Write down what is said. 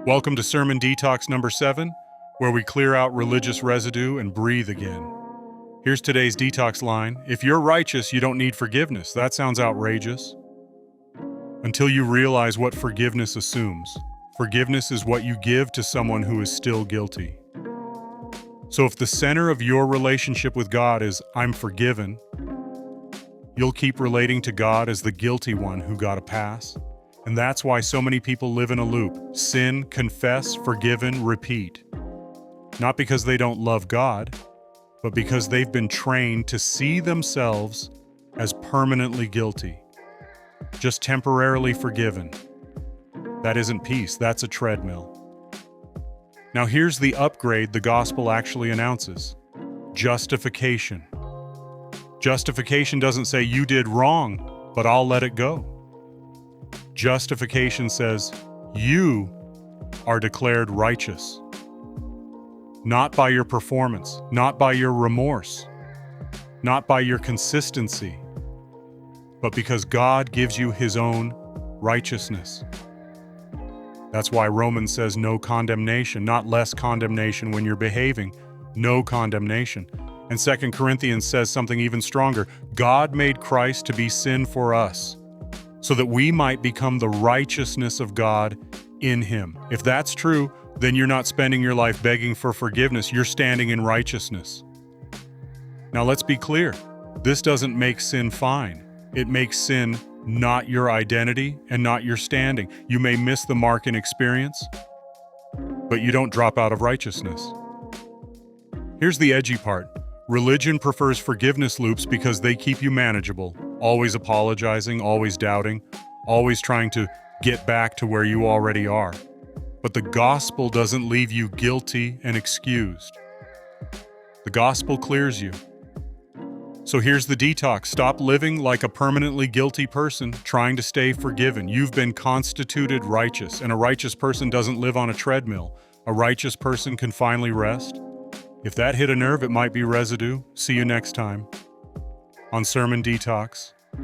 Welcome to Sermon Detox number 7, where we clear out religious residue and breathe again. Here's today's detox line. If you're righteous, you don't need forgiveness. That sounds outrageous. Until you realize what forgiveness assumes. Forgiveness is what you give to someone who is still guilty. So if the center of your relationship with God is, I'm forgiven, you'll keep relating to God as the guilty one who got a pass. And that's why so many people live in a loop. Sin, confess, forgiven, repeat. Not because they don't love God, but because they've been trained to see themselves as permanently guilty. Just temporarily forgiven. That isn't peace, that's a treadmill. Now here's the upgrade the gospel actually announces. Justification. Justification doesn't say you did wrong, but I'll let it go. Justification says, you are declared righteous. Not by your performance, not by your remorse, not by your consistency, but because God gives you His own righteousness. That's why Romans says no condemnation, not less condemnation when you're behaving, no condemnation. And 2 Corinthians says something even stronger. God made Christ to be sin for us, so that we might become the righteousness of God in Him. If that's true, then you're not spending your life begging for forgiveness, you're standing in righteousness. Now let's be clear, this doesn't make sin fine. It makes sin not your identity and not your standing. You may miss the mark in experience, but you don't drop out of righteousness. Here's the edgy part. Religion prefers forgiveness loops because they keep you manageable. Always apologizing, always doubting, always trying to get back to where you already are. But the gospel doesn't leave you guilty and excused. The gospel clears you. So here's the detox. Stop living like a permanently guilty person trying to stay forgiven. You've been constituted righteous, and a righteous person doesn't live on a treadmill. A righteous person can finally rest. If that hit a nerve, it might be residue. See you next time on Sermon Detox.